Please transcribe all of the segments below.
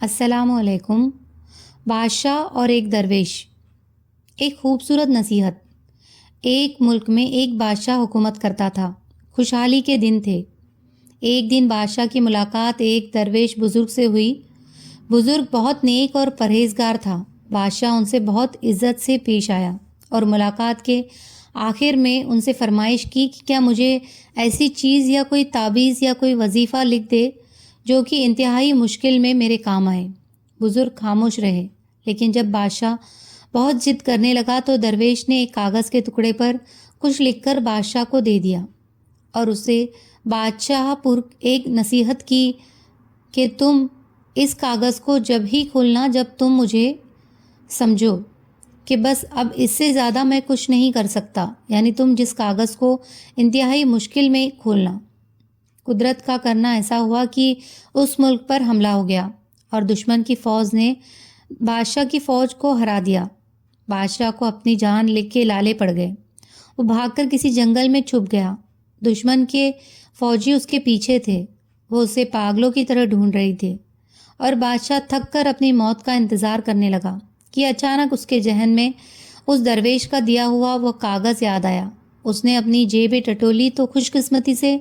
अस्सलाम वालेकुम। बादशाह और एक दरवेश। एक खूबसूरत नसीहत। एक मुल्क में एक बादशाह हुकूमत करता था। खुशहाली के दिन थे। एक दिन बादशाह की मुलाकात एक दरवेश बुज़ुर्ग से हुई। बुज़ुर्ग बहुत नेक और परहेज़गार था। बादशाह उनसे बहुत इज़्ज़त से पेश आया और मुलाकात के आखिर में उनसे फरमाइश की कि क्या मुझे ऐसी चीज़ या कोई ताबीज़ या कोई वजीफ़ा लिख दे जो कि इंतहाई मुश्किल में मेरे काम आए। बुज़ुर्ग खामोश रहे, लेकिन जब बादशाह बहुत ज़िद करने लगा तो दरवेश ने एक कागज़ के टुकड़े पर कुछ लिखकर बादशाह को दे दिया और उसे बादशाहपुर एक नसीहत की कि तुम इस कागज़ को जब ही खोलना जब तुम मुझे समझो कि बस अब इससे ज़्यादा मैं कुछ नहीं कर सकता, यानी तुम जिस कागज़ को इंतहाई मुश्किल में खोलना। कुदरत का करना ऐसा हुआ कि उस मुल्क पर हमला हो गया और दुश्मन की फ़ौज ने बादशाह की फ़ौज को हरा दिया। बादशाह को अपनी जान लिख के लाले पड़ गए। वो भागकर किसी जंगल में छुप गया। दुश्मन के फ़ौजी उसके पीछे थे। वो उसे पागलों की तरह ढूंढ रही थे और बादशाह थक कर अपनी मौत का इंतज़ार करने लगा कि अचानक उसके जहन में उस दरवेश का दिया हुआ वह कागज़ याद आया। उसने अपनी जेबें टटोली तो खुशकिस्मती से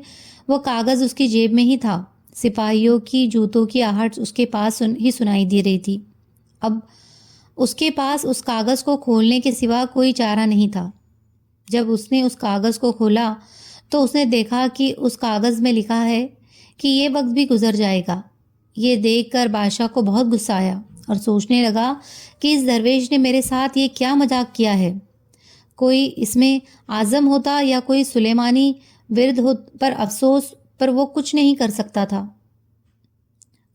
वो कागज़ उसकी जेब में ही था। सिपाहियों की जूतों की आहट उसके पास ही सुनाई दे रही थी। अब उसके पास उस कागज़ को खोलने के सिवा कोई चारा नहीं था। जब उसने उस कागज़ को खोला तो उसने देखा कि उस कागज़ में लिखा है कि ये वक्त भी गुजर जाएगा। ये देखकर बादशाह को बहुत गुस्सा आया और सोचने लगा कि इस दरवेश ने मेरे साथ ये क्या मजाक किया है। कोई इसमें आज़म होता या कोई सुलेमानी विरद हो, पर अफसोस पर वो कुछ नहीं कर सकता था।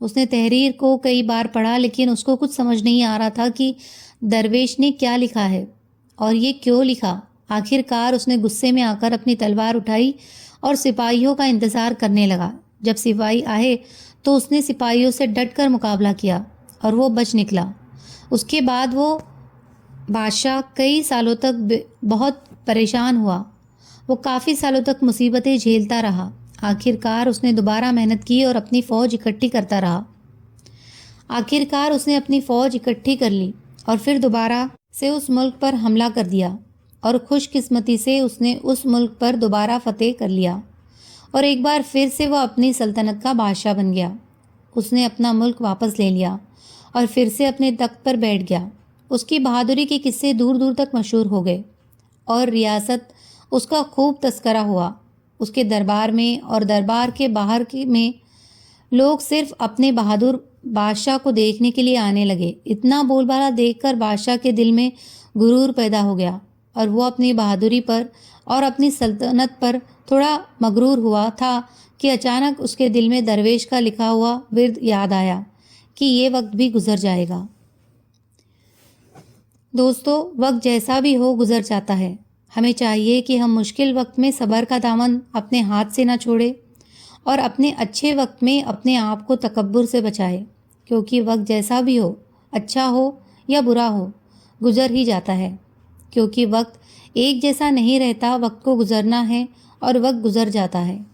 उसने तहरीर को कई बार पढ़ा, लेकिन उसको कुछ समझ नहीं आ रहा था कि दरवेश ने क्या लिखा है और ये क्यों लिखा। आखिरकार उसने गुस्से में आकर अपनी तलवार उठाई और सिपाहियों का इंतज़ार करने लगा। जब सिपाही आए तो उसने सिपाहियों से डटकर मुकाबला किया और वो बच निकला। उसके बाद वो बादशाह कई सालों तक बहुत परेशान हुआ। वो काफ़ी सालों तक मुसीबतें झेलता रहा। आखिरकार उसने दोबारा मेहनत की और अपनी फ़ौज इकट्ठी करता रहा। आखिरकार उसने अपनी फ़ौज इकट्ठी कर ली और फिर दोबारा से उस मुल्क पर हमला कर दिया और खुशकिस्मती से उसने उस मुल्क पर दोबारा फतेह कर लिया और एक बार फिर से वह अपनी सल्तनत का बादशाह बन गया। उसने अपना मुल्क वापस ले लिया और फिर से अपने तख्त पर बैठ गया। उसकी बहादुरी के किस्से दूर दूर तक मशहूर हो गए और रियासत उसका खूब तस्करा हुआ। उसके दरबार में और दरबार के बाहर में लोग सिर्फ अपने बहादुर बादशाह को देखने के लिए आने लगे। इतना बोलबाला देखकर बादशाह के दिल में गुरूर पैदा हो गया और वो अपनी बहादुरी पर और अपनी सल्तनत पर थोड़ा मगरूर हुआ था कि अचानक उसके दिल में दरवेश का लिखा हुआ विर्द याद आया कि ये वक्त भी गुजर जाएगा। दोस्तों, वक्त जैसा भी हो गुजर जाता है। हमें चाहिए कि हम मुश्किल वक्त में सब्र का दामन अपने हाथ से ना छोड़ें और अपने अच्छे वक्त में अपने आप को तकब्बुर से बचाएं, क्योंकि वक्त जैसा भी हो, अच्छा हो या बुरा हो, गुजर ही जाता है। क्योंकि वक्त एक जैसा नहीं रहता, वक्त को गुजरना है और वक्त गुजर जाता है।